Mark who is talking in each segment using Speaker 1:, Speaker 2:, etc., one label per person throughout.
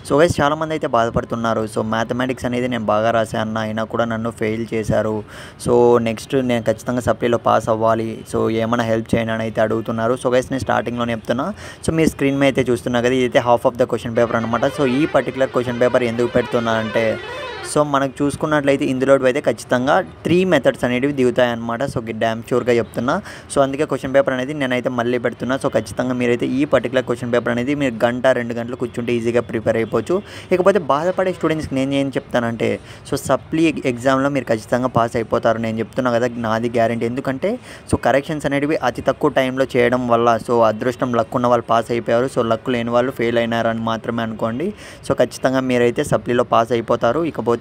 Speaker 1: So guys చాలామంది అయితే బాధపడుతున్నారు. సో మ్యాథమెటిక్స్ అనేది నేను బాగా రాశాను అయినా కూడా నన్ను ఫెయిల్ చేశారు. సో నెక్స్ట్ నేను ఖచ్చితంగా సప్లీలో పాస్ అవ్వాలి. సో ఏమైనా హెల్ప్ చేయండి అని అయితే అడుగుతున్నారు. సో గైస్ నేను స్టార్టింగ్లోనే చెప్తున్నా. సో మీరు స్క్రీన్ మీద అయితే చూస్తున్నారు కదా, ఇదైతే half of the question paper అనమాట. సో ఈ పర్టికులర్ క్వశ్చన్ పేపర్ ఎందుకు పెడుతున్నా అంటే, సో మనకు చూసుకున్నట్లయితే ఇందులో అయితే ఖచ్చితంగా 3 మెథడ్స్ అనేవి దిగుతాయన్నమాట. సో డ్యామ్ షూర్గా చెప్తున్నా. సో అందుకే క్వశ్చన్ పేపర్ అనేది నేనైతే మళ్ళీ పెడుతున్నా. సో ఖచ్చితంగా మీరైతే ఈ పర్టికులర్ క్వశ్చన్ పేపర్ అనేది మీరు 1-2 గంటలు కూర్చుంటే ఈజీగా ప్రిపేర్ అయిపోవచ్చు. ఇకపోతే బాధపడే స్టూడెంట్స్కి నేను ఏం చెప్తానంటే, సో సప్లీ ఎగ్జామ్లో మీరు ఖచ్చితంగా పాస్ అయిపోతారు నేను చెప్తున్నా కదా, నాది గ్యారెంటీ. ఎందుకంటే సో కరెక్షన్స్ అనేటివి అతి తక్కువ టైంలో చేయడం వల్ల సో అదృష్టం లక్ ఉన్న వాళ్ళు పాస్ అయిపోయారు. సో లక్ లేని వాళ్ళు ఫెయిల్ అయినారని మాత్రమే అనుకోండి. సో ఖచ్చితంగా మీరైతే సప్లీలో పాస్ అయిపోతారు. ఇకపోతే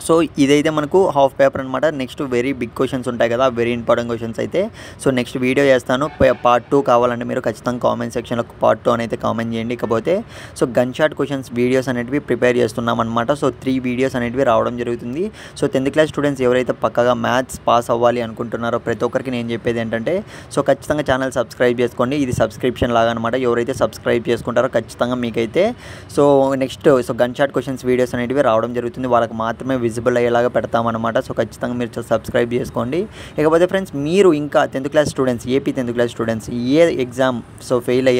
Speaker 1: సో ఇదైతే మనకు హాఫ్ పేపర్ అనమాట. నెక్స్ట్ వెరీ బిగ్ క్వశ్చన్స్ ఉంటాయి కదా, వెరీ ఇంపార్టెంట్ క్వశ్చన్స్ అయితే సో నెక్స్ట్ వీడియో చేస్తాను. పార్ట్ 2 కావాలంటే మీరు ఖచ్చితంగా కామెంట్ సెక్షన్లో పార్ట్ 2 అని అయితే కామెంట్ చేయండి. ఇకపోతే so gun shot questions videos అనేటివి ప్రిపేర్ చేస్తున్నాం అనమాట. సో 3 వీడియోస్ అనేటివి రావడం జరుగుతుంది. సో 10th క్లాస్ స్టూడెంట్స్ ఎవరైతే పక్కగా మ్యాథ్స్ పాస్ అవ్వాలి అనుకుంటున్నారో ప్రతి ఒక్కరికి నేను చెప్పేది ఏంటంటే, సో ఖచ్చితంగా ఛానల్ సబ్స్క్రైబ్ చేసుకోండి. ఇది సబ్స్క్రిప్షన్ లాగా అనమాట. ఎవరైతే సబ్స్క్రైబ్ చేసుకుంటారో ఖచ్చితంగా మీకైతే so next so gun shot questions videos అనేటివి రావడం జరుగుతుంది. వాళ్ళకి మాత్రమే విజిబుల్ అయ్యేలాగా పెడతామన్నమాట. సో ఖచ్చితంగా మీరు సబ్స్క్రైబ్ చేసుకోండి. ఇకపోతే ఫ్రెండ్స్, మీరు ఇంకా 10th class students, AP 10th class students ఏ ఎగ్జామ్ సో ఫెయిల్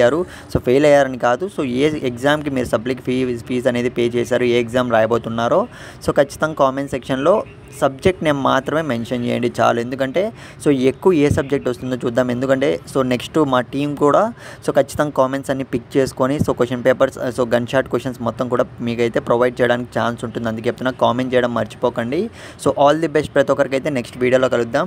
Speaker 1: అయ్యారని కాదు, సో ఏ ఎగ్జామ్కి మీరు సప్లీకి ఫీజు అనేది పే చేశారు, ఏ ఎగ్జామ్ రాయబోతున్నారో సో ఖచ్చితంగా కామెంట్ సెక్షన్లో సబ్జెక్ట్ నేమ్ మాత్రమే మెన్షన్ చేయండి చాలు. ఎందుకంటే సో ఎక్కువ ఏ సబ్జెక్ట్ వస్తుందో చూద్దాం. ఎందుకంటే సో నెక్స్ట్ మా టీం కూడా సో ఖచ్చితంగా కామెంట్స్ అన్ని పిక్ చేసుకొని so question papers so gun shot questions మొత్తం కూడా మీకైతే ప్రొవైడ్ చేయడానికి ఛాన్స్ ఉంటుంది. అందుకే చెప్తున్నా, కామెంట్ చేయడం మర్చిపోకండి. సో ఆల్ ది బెస్ట్ ప్రతి ఒక్కరికైతే. నెక్స్ట్ వీడియోలో కలుద్దాం.